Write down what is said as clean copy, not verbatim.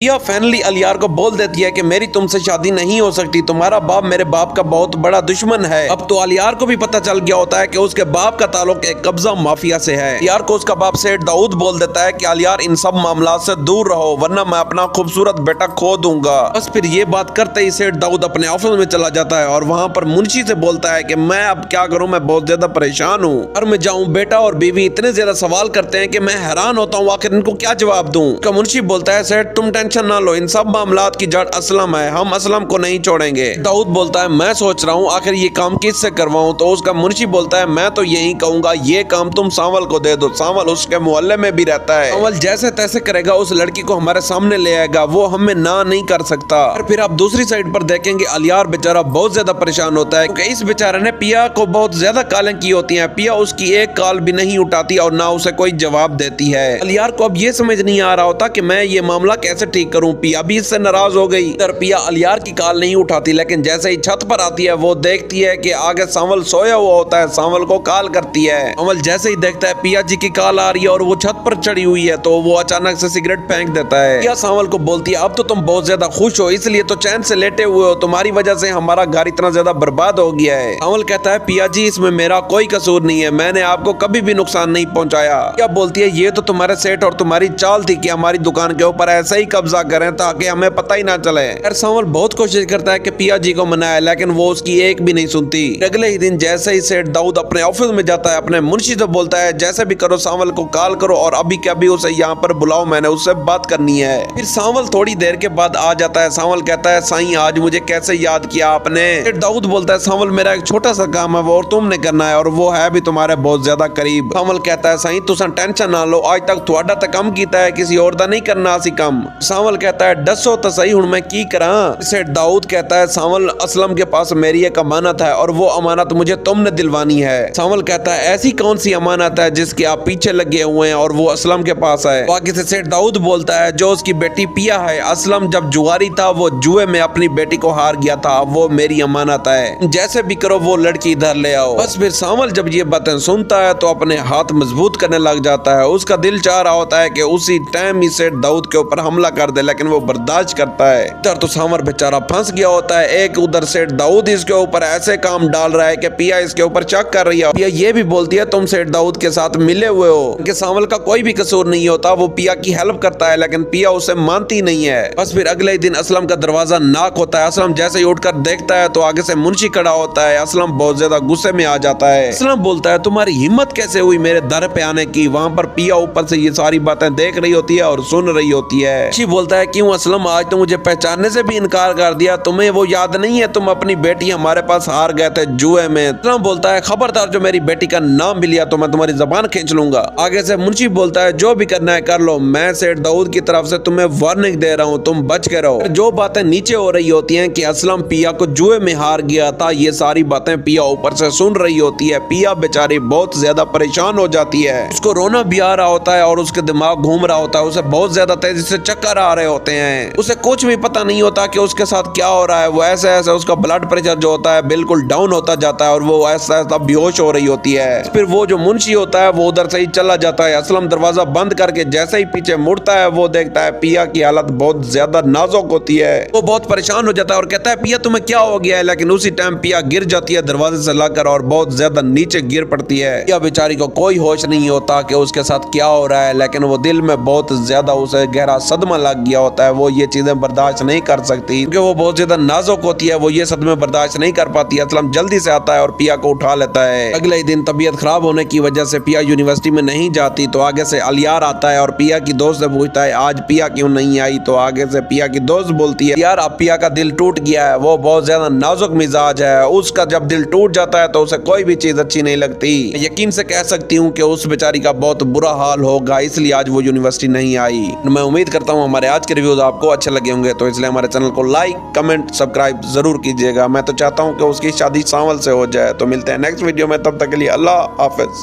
पिया फाइनली अलियार को बोल देती है कि मेरी तुमसे शादी नहीं हो सकती, तुम्हारा बाप मेरे बाप का बहुत बड़ा दुश्मन है। अब तो अलियार को भी पता चल गया होता है कि उसके बाप का ताल्लुक एक कब्जा माफिया से है। अलियार को उसका बाप सेठ दाऊद बोल देता है कि अलियार इन सब मामलात से दूर रहो वरना मैं अपना खूबसूरत बेटा खो दूंगा। बस फिर ये बात करते ही सेठ दाऊद अपने ऑफिस में चला जाता है और वहाँ पर मुंशी से बोलता है कि मैं अब क्या करूँ, मैं बहुत ज्यादा परेशान हूँ। घर में जाऊँ बेटा और बीवी इतने ज्यादा सवाल करते हैं कि मैं हैरान होता हूँ आखिर इनको क्या जवाब दूँ। मुंशी बोलता है सेठ तुम टेंशन ना लो, इन सब मामलात की जड़ असलम है, हम असलम को नहीं छोड़ेंगे। दाऊद बोलता है मैं सोच रहा हूँ आखिर ये काम किससे करवाऊं। तो उसका मुंशी बोलता है मैं तो यही कहूंगा ये काम तुम सांवल को दे दो, सांवल उसके मोहल्ले में भी रहता है, सांवल जैसे तैसे करेगा उस लड़की को हमारे सामने ले आएगा, वो हमें ना नहीं कर सकता। और फिर आप दूसरी साइड पर देखेंगे अलियार बेचारा बहुत ज्यादा परेशान होता है क्योंकि इस बेचारे ने पिया को बहुत ज्यादा कॉलें की होती है, पिया उसकी एक कॉल भी नहीं उठाती और ना उसे कोई जवाब देती है। अलियार को अब ये समझ नहीं आ रहा होता कि मैं ये मामला कैसे ठीक करूं। पिया भी इससे नाराज हो गई। पिया अलियार की कॉल नहीं उठाती, लेकिन जैसे ही छत पर आती है वो देखती है कि आगे सांवल सोया हुआ होता है, सांवल को कॉल करती है। सांवल जैसे ही देखता है पिया जी की कॉल आ रही है और वो छत पर चढ़ी हुई है तो वो अचानक से सिगरेट फेंक देता है। पिया सांवल को बोलती है अब तो तुम बहुत ज्यादा खुश हो इसलिए तो चैन से लेटे हुए हो, तुम्हारी वजह से हमारा घर इतना ज्यादा बर्बाद हो गया है। सांवल कहता है पिया जी इसमें मेरा कोई कसूर नहीं है, मैंने आपको कभी भी नुकसान नहीं पहुंचाया। पिया बोलती है ये तो तुम्हारे सेठ और तुम्हारी चाल थी कि हमारी दुकान के ऊपर ऐसे ही कब्जा करें ताकि हमें पता ही ना चले। यार सांवल बहुत कोशिश करता है कि पिया जी को मनाए लेकिन वो उसकी एक भी नहीं सुनती। अगले ही दिन जैसे ही सेठ दाऊद अपने ऑफिस में जाता है अपने मुंशी से बोलता है जैसे भी करो सांवल को कॉल करो और अभी के अभी उसे यहाँ पर बुलाओ, मैंने उससे बात करनी है। फिर सांवल थोड़ी देर के बाद आ जाता है। सांवल कहता है साईं आज मुझे कैसे याद किया आपने। सेठ दाऊद बोलता है सांवल मेरा एक छोटा सा काम है वो और तुमने करना है और वो है भी तुम्हारे बहुत ज्यादा करीब। सांवल कहता है साईं तुसा टेंशन ना लो, आज तक थोड़ा तो कम कीता है, किसी और दा नहीं करना सी कम। सांवल कहता है दसो तो सही हूं मैं की करा। सेठ दाऊद कहता है सांवल असलम के पास मेरी एक अमानत है और वो अमानत मुझे तुमने दिलवानी है। सांवल कहता है ऐसी कौन सी अमानत है जिसके आप पीछे लगे हुए हैं और वो असलम के पास है। बाकी से सेठ दाऊद बोलता है जो उसकी बेटी पिया है, असलम जब जुआरी था वो जुए में अपनी बेटी को हार गया था, वो मेरी अमानत है, जैसे भी करो वो लड़की इधर ले आओ। बस फिर सांवल जब ये बातें सुनता है तो अपने हाथ मजबूत करने लग जाता है। उसका दिल चाह रहा होता है कि उसी टाइम ही सेठ दाऊद के ऊपर हमला कर दे लेकिन वो बर्दाश्त करता है। इधर तो सांवर बेचारा फंस गया होता है, एक उधर सेठ दाऊद इसके ऊपर ऐसे काम डाल रहा है कि पिया इसके ऊपर चक कर रही है। पिया ये भी बोलती है तुम सेठ दाऊद के साथ मिले हुए हो, कि सांवल का कोई भी कसूर नहीं होता, वो पिया की हेल्प करता है लेकिन पिया उसे मानती नहीं है। बस फिर अगले दिन असलम का दरवाजा नॉक होता है। असलम जैसे ही उठकर देखता है तो आगे से मुंशी खड़ा होता है। असलम बहुत ज्यादा गुस्से में आ जाता है। असलम बोलता है तुम्हारी हिम्मत कैसे हुई मेरे दर पे आने की। वहाँ पर पिया ऊपर से ये सारी बातें देख रही होती है और सुन रही होती है। मुंशी बोलता है क्यों असलम आज तो मुझे पहचानने से भी इनकार कर दिया, तुम्हें वो याद नहीं है तुम अपनी बेटी हमारे पास हार गए थे जुए में। असलम बोलता है खबरदार जो मेरी बेटी का नाम भी लिया तो मैं तुम्हारी जबान खींच लूंगा। आगे से मुंशी बोलता है जो भी करना है कर लो, मैं सेठ दाऊद की तरफ से तुम्हें वार्निंग दे रहा हूँ, तुम बच के रहो। जो बातें नीचे हो रही होती हैं कि असलम पिया को जुए में हार गया था, ये सारी बातें पिया ऊपर से सुन रही होती है। पिया बेचारी बहुत ज्यादा परेशान हो जाती है, उसको रोना भी आ रहा होता है और उसके दिमाग घूम रहा होता है, उसे बहुत ज्यादा तेजी से चक्कर आ रहे होते हैं, उसे कुछ भी पता नहीं होता कि उसके साथ क्या हो रहा है। वो ऐसे ऐसे उसका ब्लड प्रेशर जो होता है बिल्कुल डाउन होता जाता है और वो ऐसा ऐसा बेहोश हो रही होती है। फिर वो जो मुंशी होता है वो उधर से ही चला जाता है। असलम दरवाजा बंद करके जैसे ही पीछे मुड़ता है वो देखता है पिया की हालत बहुत ज्यादा नाजुक होती है। वो बहुत परेशान हो जाता है और कहता है पिया तुम्हें क्या हो गया है, लेकिन उसी टाइम पिया गिर जाती है दरवाजे से लाकर और बहुत ज्यादा नीचे गिर पड़ती है। पिया बेचारी को कोई होश नहीं होता कि उसके साथ क्या हो रहा है, लेकिन वो दिल में बहुत ज्यादा उसे गहरा सदमा लग गया होता है। वो ये चीजें बर्दाश्त नहीं कर सकती क्योंकि वो बहुत ज्यादा नाजुक होती है, वो ये सदमे बर्दाश्त नहीं कर पाती है। असलम जल्दी से आता है और पिया को उठा लेता है। अगले ही दिन तबीयत खराब होने की वजह से पिया यूनिवर्सिटी में नहीं जाती तो आगे से अलियार आता है और पिया की दोस्त से पूछता है आज पिया क्यों नहीं आई। तो आगे से पिया की दोस्त बोलती है यार अब पिया का दिल टूट गया है, वो बहुत ज्यादा नाजुक मिजाज है, उसका जब दिल टूट जाता है तो उसे कोई भी चीज अच्छी नहीं लगती। यकीन से कह सकती हूँ कि उस बेचारी का बहुत बुरा हाल होगा, इसलिए आज वो यूनिवर्सिटी नहीं आई। मैं उम्मीद करता हूँ हमारे आज के रिव्यूज आपको अच्छे लगे होंगे, तो इसलिए हमारे चैनल को लाइक कमेंट सब्सक्राइब जरूर कीजिएगा। मैं तो चाहता हूँ कि उसकी शादी सांवल से हो जाए। तो मिलते हैं नेक्स्ट वीडियो में, तब तक के लिए अल्लाह हाफिज।